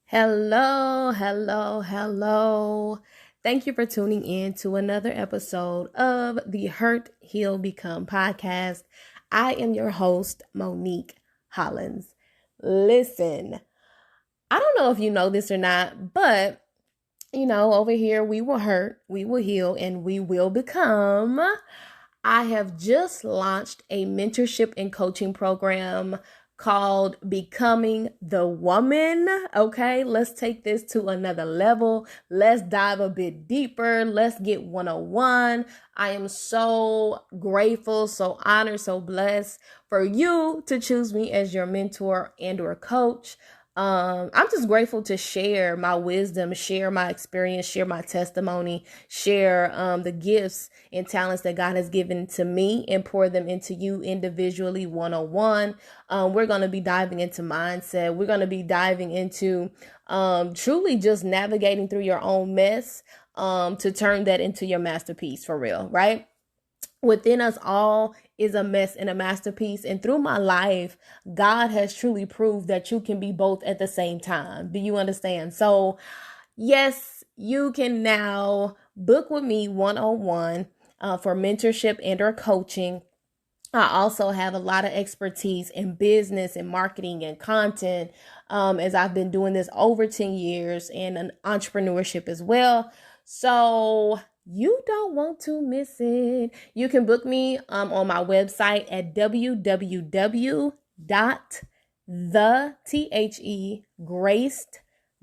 Hello, hello, hello. Thank you for tuning in to another episode of the Hurt, Heal, Become podcast. I am your host, Monique Hollins. Listen, I don't know if you know this or not, but over here we will hurt, we will heal, and we will become. I have just launched a mentorship and coaching program called Becoming the Woman. Okay, let's take this to another level. Let's dive a bit deeper. Let's get 101. I am so grateful, so honored, so blessed for you to choose me as your mentor and or coach. I'm just grateful to share my wisdom, share my experience, share my testimony, share the gifts and talents that God has given to me and pour them into you individually, one-on-one. We're going to be diving into mindset. We're going to be diving into truly just navigating through your own mess to turn that into your masterpiece for real, right? Within us all is a mess and a masterpiece. And through my life, God has truly proved that you can be both at the same time. Do you understand? So, yes, you can now book with me one-on-one for mentorship and or coaching. I also have a lot of expertise in business and marketing and content as I've been doing this over 10 years and an entrepreneurship as well. So you don't want to miss it. You can book me on my website at www.thetgraced,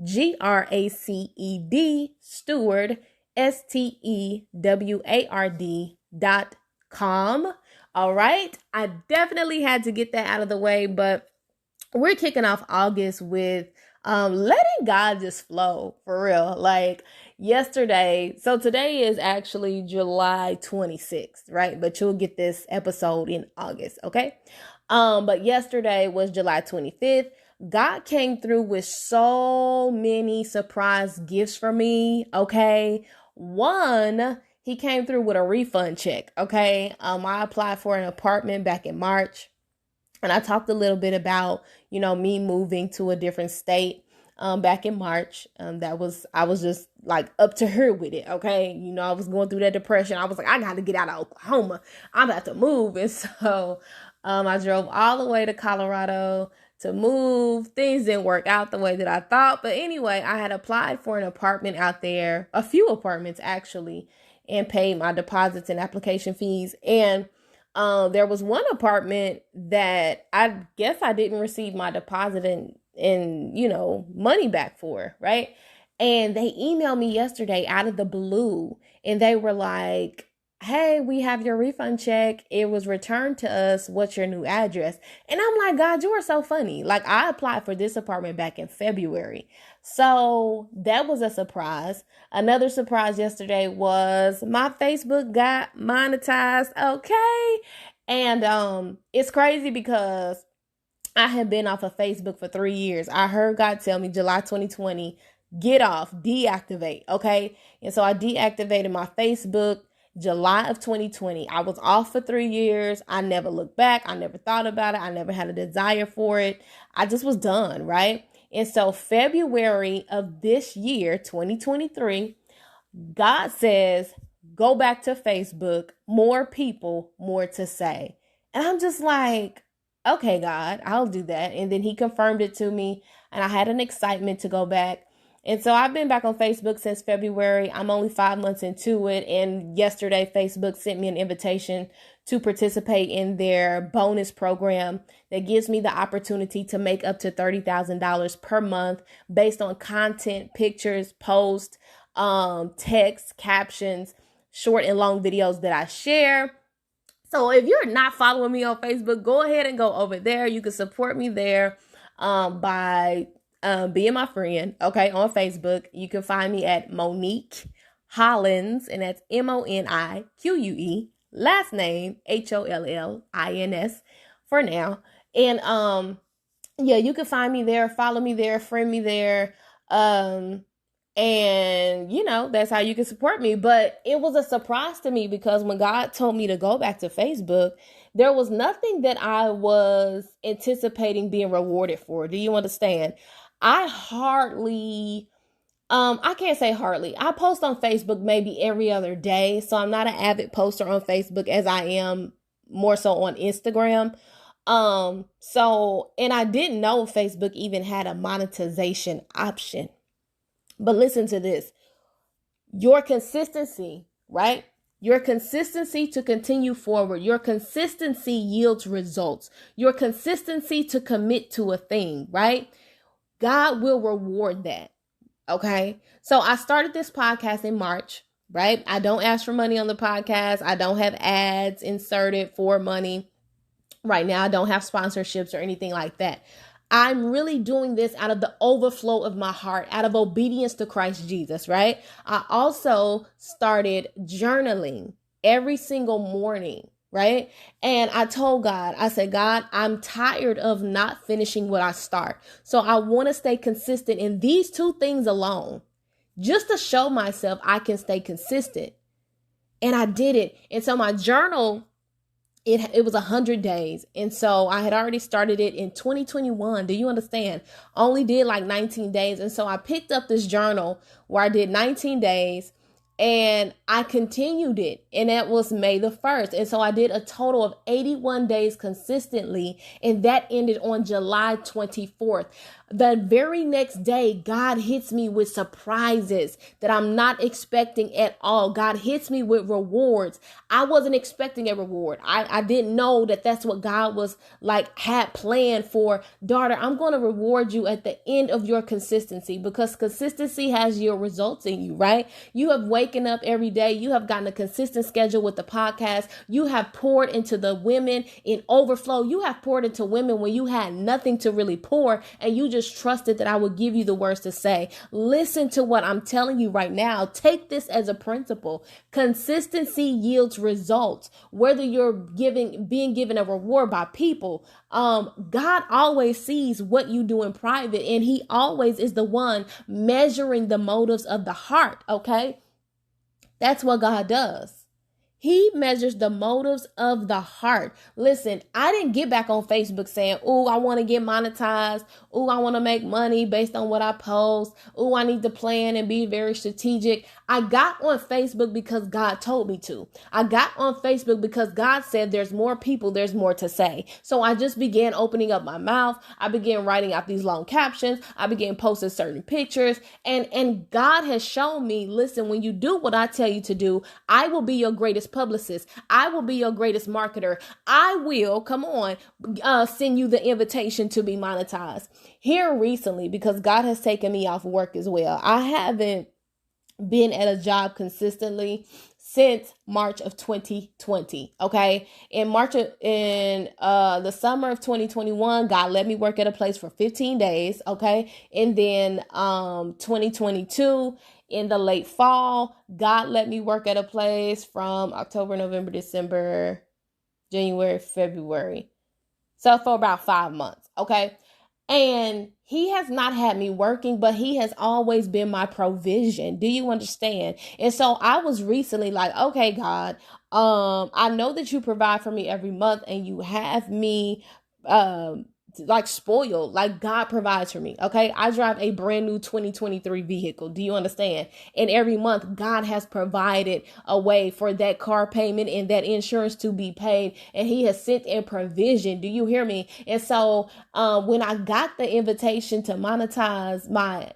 GRACED, Steward, STEWARD.com. All right. I definitely had to get that out of the way, but we're kicking off August with letting God just flow for real. Like yesterday, so today is actually July 26th, right? But you'll get this episode in August, okay? But yesterday was July 25th. God came through with so many surprise gifts for me, okay? One, he came through with a refund check, okay? I applied for an apartment back in March. And I talked a little bit about, me moving to a different state back in March. I was just like up to her with it, okay? I was going through that depression. I was like, I got to get out of Oklahoma. I'm about to move. And so I drove all the way to Colorado to move. Things didn't work out the way that I thought. But anyway, I had applied for an apartment out there, a few apartments actually, and paid my deposits and application fees. And there was one apartment that I guess I didn't receive my deposit and money back for, right? And they emailed me yesterday out of the blue and they were like, hey, we have your refund check. It was returned to us. What's your new address? And I'm like, God, you are so funny. Like I applied for this apartment back in February. So that was a surprise. Another surprise yesterday was my Facebook got monetized. Okay. And it's crazy because I had been off of Facebook for 3 years. I heard God tell me July 2020, get off, deactivate. Okay. And so I deactivated my Facebook July of 2020. I was off for 3 years. I never looked back. I never thought about it. I never had a desire for it. I just was done, right? And so February of this year, 2023, God says, go back to Facebook, more people, more to say. And I'm just like, okay, God, I'll do that. And then he confirmed it to me and I had an excitement to go back. And so I've been back on Facebook since February. I'm only 5 months into it. And yesterday, Facebook sent me an invitation to participate in their bonus program that gives me the opportunity to make up to $30,000 per month based on content, pictures, posts, text, captions, short and long videos that I share. So if you're not following me on Facebook, go ahead and go over there. You can support me there by being my friend, okay, on Facebook. You can find me at Monique Hollins, and that's MONIQUE, last name HOLLINS for now. And yeah, you can find me there, follow me there, friend me there. And that's how you can support me. But it was a surprise to me because when God told me to go back to Facebook, there was nothing that I was anticipating being rewarded for. Do you understand? I hardly, I can't say hardly. I post on Facebook maybe every other day. So I'm not an avid poster on Facebook as I am more so on Instagram. And I didn't know Facebook even had a monetization option. But listen to this. Your consistency, right? Your consistency to continue forward. Your consistency yields results. Your consistency to commit to a thing, right? God will reward that. Okay. So I started this podcast in March, right? I don't ask for money on the podcast. I don't have ads inserted for money. Right now, I don't have sponsorships or anything like that. I'm really doing this out of the overflow of my heart, out of obedience to Christ Jesus, right? I also started journaling every single morning, right? And I told God, I said, God, I'm tired of not finishing what I start. So I want to stay consistent in these two things alone, just to show myself I can stay consistent. And I did it. And so my journal, it was 100 days. And so I had already started it in 2021. Do you understand? Only did like 19 days. And so I picked up this journal where I did 19 days and I continued it. And that was May the 1st. And so I did a total of 81 days consistently. And that ended on July 24th. The very next day, God hits me with surprises that I'm not expecting at all. God hits me with rewards. I wasn't expecting a reward. I didn't know that that's what God was like, had planned for. Daughter, I'm going to reward you at the end of your consistency, because consistency has your results in you, right? You have waken up every day. You have gotten a consistent schedule with the podcast. You have poured into the women in overflow. You have poured into women when you had nothing to really pour, and you just trusted that I would give you the words to say. Listen to what I'm telling you right now. Take this as a principle. Consistency yields results. Whether you're being given a reward by people, God always sees what you do in private, and he always is the one measuring the motives of the heart. Okay. That's what God does. He measures the motives of the heart. Listen, I didn't get back on Facebook saying, oh, I want to get monetized. Oh, I want to make money based on what I post. Oh, I need to plan and be very strategic. I got on Facebook because God told me to. I got on Facebook because God said there's more people, there's more to say. So I just began opening up my mouth. I began writing out these long captions. I began posting certain pictures. And God has shown me, listen, when you do what I tell you to do, I will be your greatest publicist. I will be your greatest marketer. I will, come on, send you the invitation to be monetized. Here recently, because God has taken me off work as well, I haven't been at a job consistently since March of 2020. Okay. In the summer of 2021, God let me work at a place for 15 days. Okay. And then 2022, in the late fall, God let me work at a place from October, November, December, January, February. So for about 5 months. Okay. And he has not had me working, but he has always been my provision. Do you understand? And so I was recently like, okay, God, I know that you provide for me every month, and you have me, like spoiled, like God provides for me. Okay. I drive a brand new 2023 vehicle. Do you understand? And every month God has provided a way for that car payment and that insurance to be paid. And he has sent in provision. Do you hear me? And so, when I got the invitation to monetize my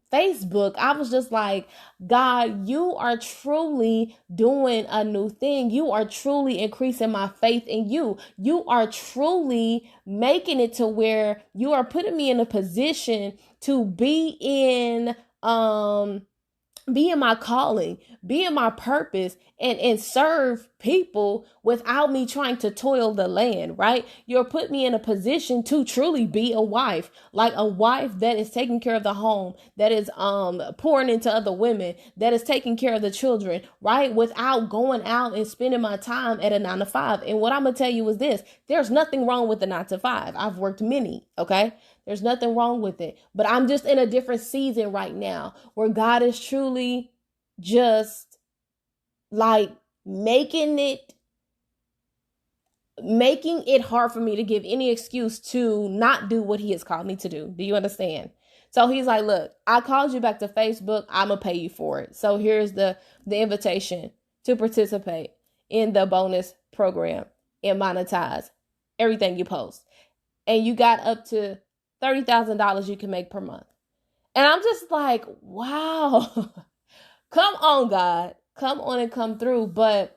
Facebook, I was just like, God, you are truly doing a new thing. You are truly increasing my faith in you. You are truly making it to where you are putting me in a position to be in my calling, be in my purpose, and serve people without me trying to toil the land, right? You're putting me in a position to truly be a wife, like a wife that is taking care of the home, that is pouring into other women, that is taking care of the children, right? Without going out and spending my time at a 9 to 5. And what I'm going to tell you is this: there's nothing wrong with the 9 to 5. I've worked many, okay? There's nothing wrong with it. But I'm just in a different season right now where God is truly just like making it hard for me to give any excuse to not do what he has called me to do. Do you understand? So he's like, look, I called you back to Facebook. I'm going to pay you for it. So here's the invitation to participate in the bonus program and monetize everything you post. And you got up to $30,000 you can make per month. And I'm just like, wow, come on, God, come on and come through. But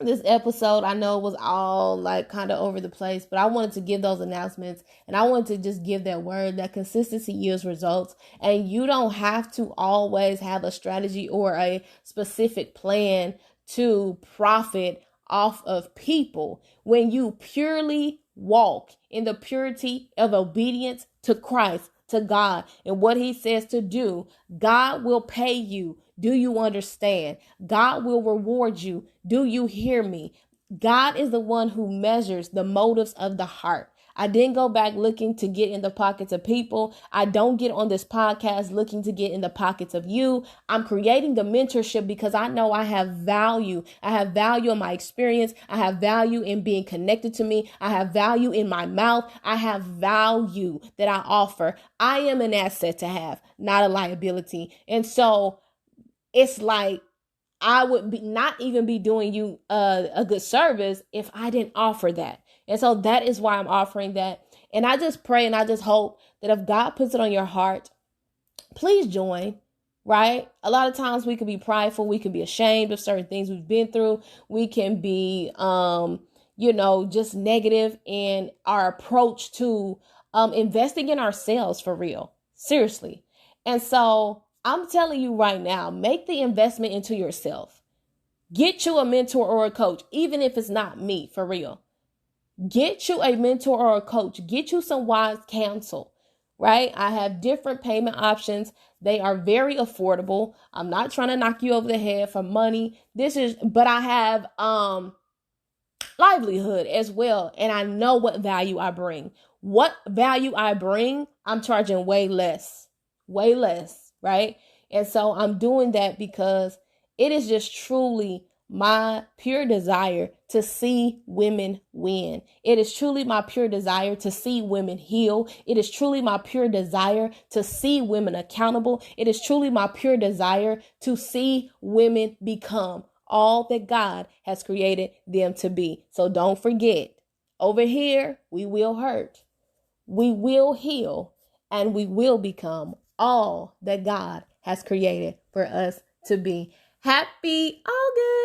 this episode, I know, was all like kind of over the place, but I wanted to give those announcements, and I wanted to just give that word that consistency yields results. And you don't have to always have a strategy or a specific plan to profit off of people. When you purely walk in the purity of obedience to Christ, to God, and what he says to do, God will pay you. Do you understand? God will reward you. Do you hear me? God is the one who measures the motives of the heart. I didn't go back looking to get in the pockets of people. I don't get on this podcast looking to get in the pockets of you. I'm creating the mentorship because I know I have value. I have value in my experience. I have value in being connected to me. I have value in my mouth. I have value that I offer. I am an asset to have, not a liability. And so it's like, I would not even be doing you a good service if I didn't offer that. And so that is why I'm offering that. And I just pray and I just hope that if God puts it on your heart, please join, right? A lot of times we can be prideful. We can be ashamed of certain things we've been through. We can be, just negative in our approach to investing in ourselves for real. Seriously. And so I'm telling you right now, make the investment into yourself. Get you a mentor or a coach, even if it's not me, for real. Get you a mentor or a coach. Get you some wise counsel, right? I have different payment options. They are very affordable. I'm not trying to knock you over the head for money. But I have livelihood as well. And I know what value I bring. What value I bring, I'm charging way less, right? And so I'm doing that because it is just truly my pure desire to see women win. It is truly my pure desire to see women heal. It is truly my pure desire to see women accountable. It is truly my pure desire to see women become all that God has created them to be. So don't forget, over here, we will hurt, we will heal, and we will become all that God has created for us to be. Happy August!